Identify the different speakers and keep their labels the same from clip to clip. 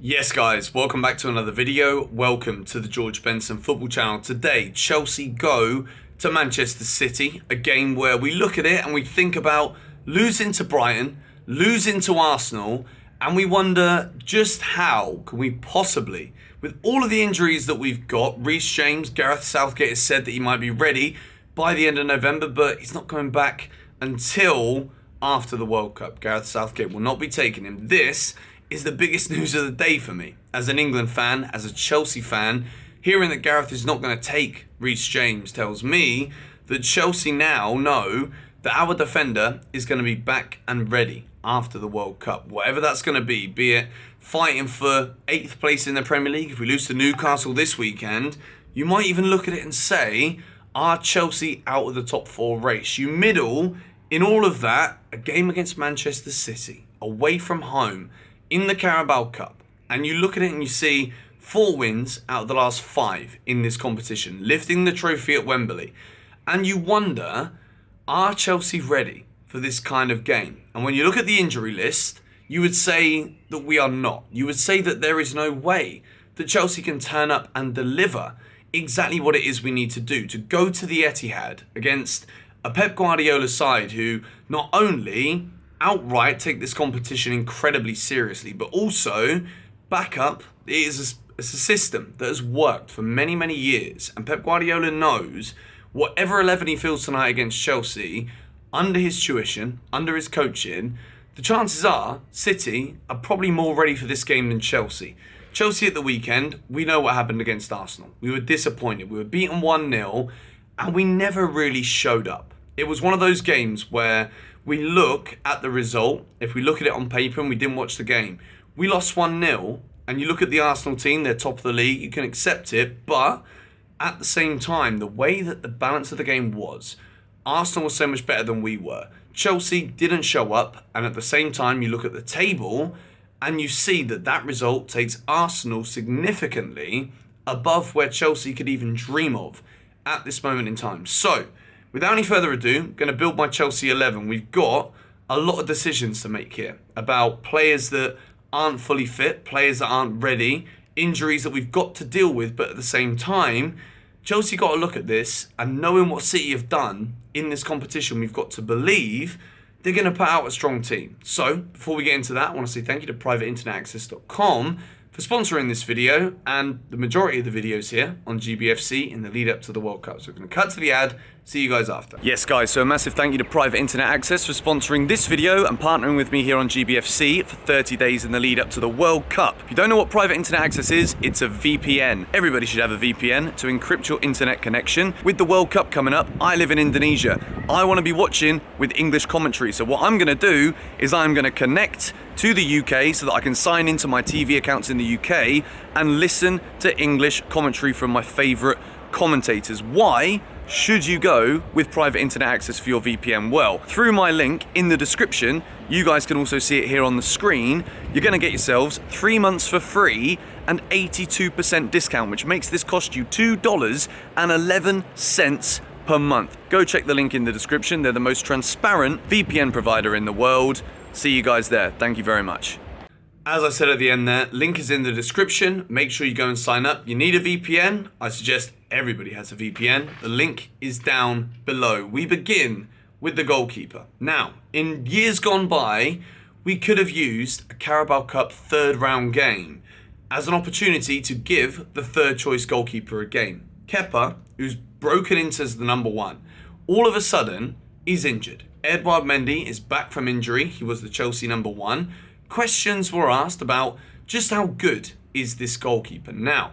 Speaker 1: Yes guys, welcome back to another video. Welcome to the George Benson football channel. Today, Chelsea go to Manchester City, a game where we look at it and we think about losing to Brighton, losing to Arsenal, and we wonder just how can we possibly, with all of the injuries that we've got, Reece James, Gareth Southgate has said that he might be ready by the end of November, but he's not coming back until after the World Cup. Gareth Southgate will not be taking him. This is the biggest news of the day for me. As an England fan, as a Chelsea fan, hearing that Gareth is not going to take Reece James tells me that Chelsea now know that our defender is going to be back and ready after the World Cup. Whatever that's going to be it fighting for 8th place in the Premier League. If we lose to Newcastle this weekend, you might even look at it and say, are Chelsea out of the top 4 race? You middle in all of that, a game against Manchester City, away from home, in the Carabao Cup, and you look at it and you see 4 wins out of the last 5 in this competition, lifting the trophy at Wembley, and you wonder, are Chelsea ready for this kind of game? And when you look at the injury list, you would say that we are not. You would say that there is no way that Chelsea can turn up and deliver exactly what it is we need to do to go to the Etihad against a Pep Guardiola side who not only outright take this competition incredibly seriously, but also back up. It's a system that has worked for many, many years, and Pep Guardiola knows whatever 11 he fields tonight against Chelsea, under his tuition, under his coaching, the chances are City are probably more ready for this game than Chelsea. Chelsea at the weekend, we know what happened against Arsenal. We were disappointed. We were beaten 1-0, and we never really showed up. It was one of those games where we look at the result, if we look at it on paper and we didn't watch the game, we lost 1-0, and you look at the Arsenal team, they're top of the league, you can accept it, but at the same time, the way that the balance of the game was, Arsenal was so much better than we were. Chelsea didn't show up, and at the same time, you look at the table, and you see that that result takes Arsenal significantly above where Chelsea could even dream of at this moment in time. So, without any further ado, I'm going to build my Chelsea 11. We've got a lot of decisions to make here about players that aren't fully fit, players that aren't ready, injuries that we've got to deal with, but at the same time, Chelsea got to look at this, and knowing what City have done in this competition, we've got to believe they're going to put out a strong team. So, before we get into that, I want to say thank you to privateinternetaccess.com for sponsoring this video and the majority of the videos here on GBFC in the lead up to the World Cup. So we're going to cut to the ad. See you guys after. Yes guys, so a massive thank you to Private Internet Access for sponsoring this video and partnering with me here on GBFC for 30 days in the lead up to the World Cup. If you don't know what Private Internet Access is, it's a VPN. Everybody should have a VPN to encrypt your internet connection. With the World Cup coming up, I live in Indonesia. I want to be watching with English commentary. So what I'm going to do is I'm going to connect to the UK so that I can sign into my TV accounts in the UK and listen to English commentary from my favourite commentators. Why should you go with Private Internet Access for your VPN? Well, through my link in the description, you guys can also see it here on the screen, you're going to get yourselves 3 months for free and 82% discount, which makes this cost you $2.11 per month. Go check the link in the description. They're the most transparent VPN provider in the world. See you guys there. Thank you very much. As I said at the end there, link is in the description. Make sure you go and sign up. You need a VPN. I suggest everybody has a VPN. The link is down below. We begin with the goalkeeper. Now, in years gone by, we could have used a Carabao Cup 3rd round game as an opportunity to give the 3rd choice goalkeeper a game. Kepa, who's broken into as the number 1, all of a sudden is injured. Edouard Mendy is back from injury. He was the Chelsea number 1. Questions were asked about just how good is this goalkeeper. Now,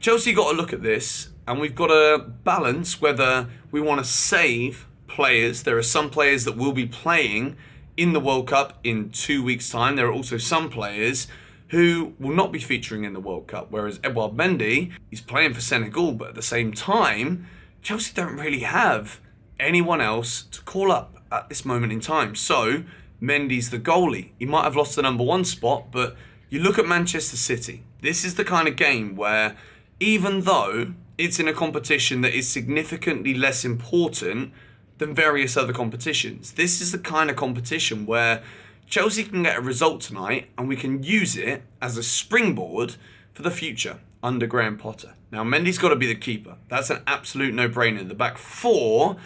Speaker 1: Chelsea got to look at this, and we've got to balance whether we want to save players. There are some players that will be playing in the World Cup in 2 weeks' time. There are also some players who will not be featuring in the World Cup, whereas Edouard Mendy, he's playing for Senegal, but at the same time, Chelsea don't really have anyone else to call up at this moment in time. So, Mendy's the goalie. He might have lost the number 1 spot, but you look at Manchester City. This is the kind of game where, even though it's in a competition that is significantly less important than various other competitions, this is the kind of competition where Chelsea can get a result tonight and we can use it as a springboard for the future under Graham Potter. Now, Mendy's got to be the keeper. That's an absolute no-brainer. The back four,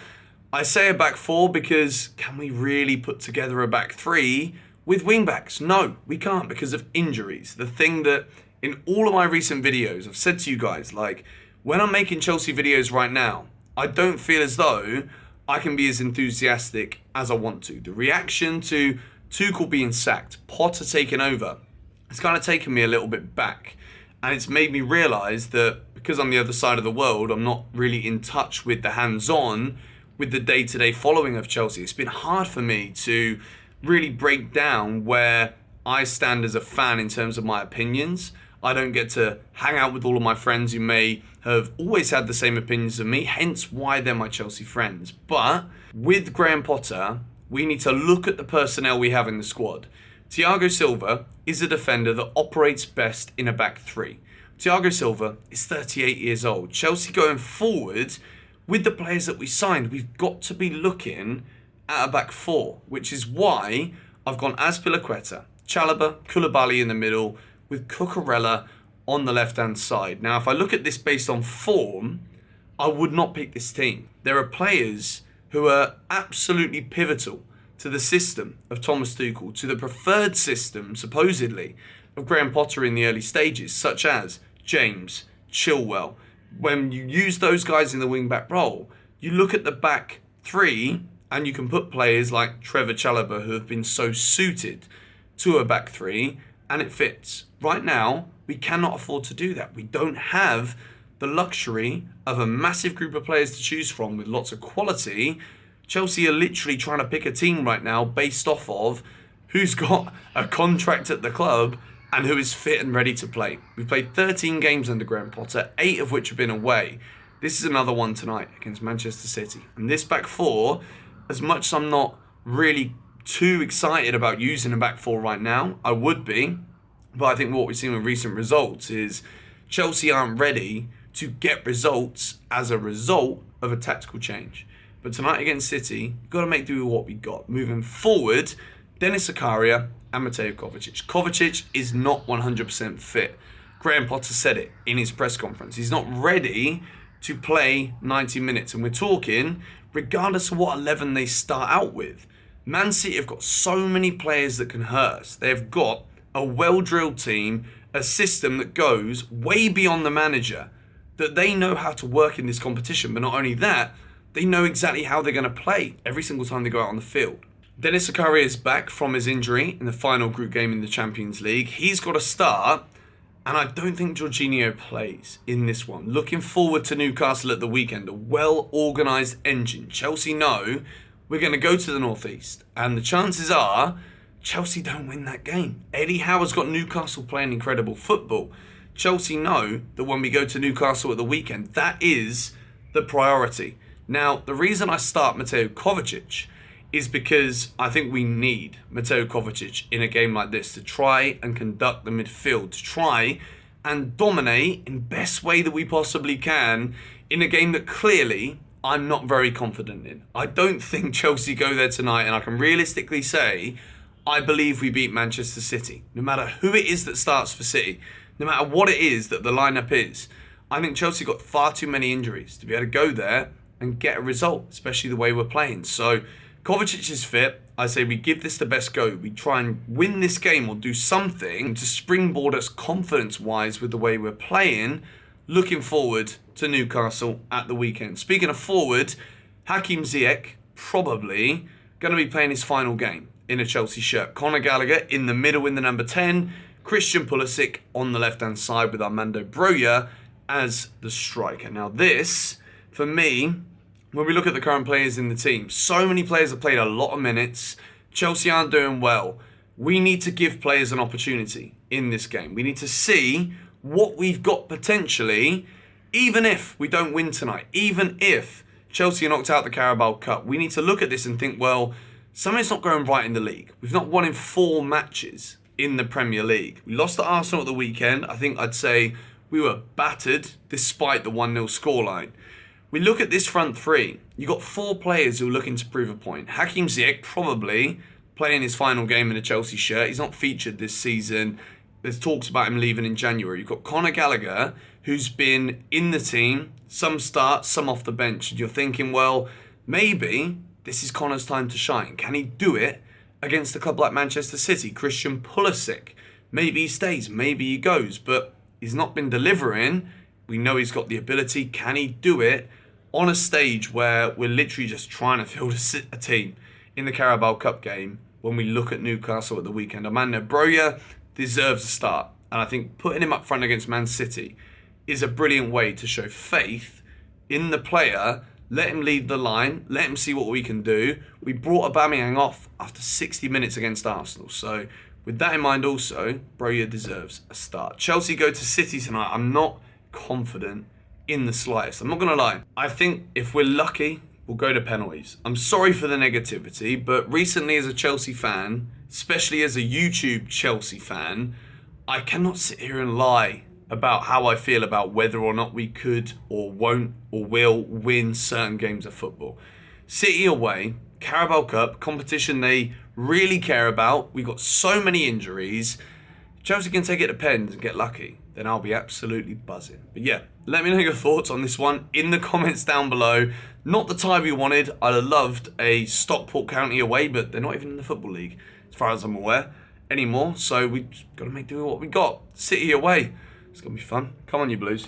Speaker 1: I say a back four because can we really put together a back three with wing-backs? No, we can't because of injuries. The thing that in all of my recent videos, I've said to you guys, like, when I'm making Chelsea videos right now, I don't feel as though I can be as enthusiastic as I want to. The reaction to Tuchel being sacked, Potter taking over, it's kind of taken me a little bit back. And it's made me realise that because I'm the other side of the world, I'm not really in touch with the hands-on, with the day-to-day following of Chelsea. It's been hard for me to really break down where I stand as a fan in terms of my opinions. I don't get to hang out with all of my friends who may have always had the same opinions of me, hence why they're my Chelsea friends. But with Graham Potter, we need to look at the personnel we have in the squad. Thiago Silva is a defender that operates best in a back three. Thiago Silva is 38 years old. Chelsea going forward, with the players that we signed, we've got to be looking at a back four, which is why I've gone Azpilicueta, Chalobah, Koulibaly in the middle, with Cucurella on the left-hand side. Now, if I look at this based on form, I would not pick this team. There are players who are absolutely pivotal to the system of Thomas Tuchel, to the preferred system, supposedly, of Graham Potter in the early stages, such as James, Chilwell. When you use those guys in the wing-back role, you look at the back three and you can put players like Trevor Chalobah who have been so suited to a back three and it fits. Right now, we cannot afford to do that. We don't have the luxury of a massive group of players to choose from with lots of quality. Chelsea are literally trying to pick a team right now based off of who's got a contract at the club and who is fit and ready to play. We've played 13 games under Graham Potter, 8 of which have been away. This is another one tonight against Manchester City. And this back four, as much as I'm not really too excited about using a back four right now, I would be. But I think what we've seen with recent results is Chelsea aren't ready to get results as a result of a tactical change. But tonight against City, you've got to make do with what we got. Moving forward, Denis Zakaria and Mateo Kovacic. Kovacic is not 100% fit. Graham Potter said it in his press conference. He's not ready to play 90 minutes. And we're talking, regardless of what 11 they start out with, Man City have got so many players that can hurt us. They've got a well-drilled team, a system that goes way beyond the manager, that they know how to work in this competition. But not only that, they know exactly how they're going to play every single time they go out on the field. Denis Zakaria is back from his injury in the final group game in the Champions League. He's got to start, and I don't think Jorginho plays in this one. Looking forward to Newcastle at the weekend, a well-organised engine. Chelsea know we're going to go to the northeast, and the chances are Chelsea don't win that game. Eddie Howe's got Newcastle playing incredible football. Chelsea know that when we go to Newcastle at the weekend, that is the priority. Now, the reason I start Mateo Kovacic is because I think we need Mateo Kovacic in a game like this to try and conduct the midfield, to try and dominate in best way that we possibly can in a game that clearly I'm not very confident in. I don't think Chelsea go there tonight, and I can realistically say I believe we beat Manchester City. No matter who it is that starts for City, no matter what it is that the lineup is, I think Chelsea got far too many injuries to be able to go there and get a result, especially the way we're playing. So Kovacic is fit. I say we give this the best go. We try and win this game or do something to springboard us confidence-wise with the way we're playing, looking forward to Newcastle at the weekend. Speaking of forward, Hakim Ziyech probably going to be playing his final game in a Chelsea shirt. Conor Gallagher in the middle in the number 10. Christian Pulisic on the left-hand side with Armando Broja as the striker. Now this, for me, when we look at the current players in the team, so many players have played a lot of minutes. Chelsea aren't doing well. We need to give players an opportunity in this game. We need to see what we've got potentially, even if we don't win tonight, even if Chelsea are knocked out the Carabao Cup. We need to look at this and think, well, something's not going right in the league. We've not won in 4 matches in the Premier League. We lost to Arsenal at the weekend. I think I'd say we were battered despite the 1-0 scoreline. We look at this front three. You've got 4 players who are looking to prove a point. Hakim Ziyech probably playing his final game in a Chelsea shirt. He's not featured this season. There's talks about him leaving in January. You've got Conor Gallagher, who's been in the team, some start, some off the bench. And you're thinking, well, maybe this is Conor's time to shine. Can he do it against a club like Manchester City? Christian Pulisic, maybe he stays, maybe he goes, but he's not been delivering. We know he's got the ability. Can he do it on a stage where we're literally just trying to field a team in the Carabao Cup game when we look at Newcastle at the weekend? Amanda Broja deserves a start. And I think putting him up front against Man City is a brilliant way to show faith in the player. Let him lead the line. Let him see what we can do. We brought Aubameyang off after 60 minutes against Arsenal. So with that in mind also, Broja deserves a start. Chelsea go to City tonight. I'm not confident in the slightest. I'm not going to lie. I think if we're lucky, we'll go to penalties. I'm sorry for the negativity, but recently as a Chelsea fan, especially as a YouTube Chelsea fan, I cannot sit here and lie about how I feel about whether or not we could or won't or will win certain games of football. City away, Carabao Cup, competition they really care about. We've got so many injuries. Chelsea can take it to pens and get lucky, then I'll be absolutely buzzing. But yeah, let me know your thoughts on this one in the comments down below. Not the tie we wanted. I'd have loved a Stockport County away, but they're not even in the Football League, as far as I'm aware, anymore. So we've got to make do with what we got. City away. It's going to be fun. Come on, you Blues.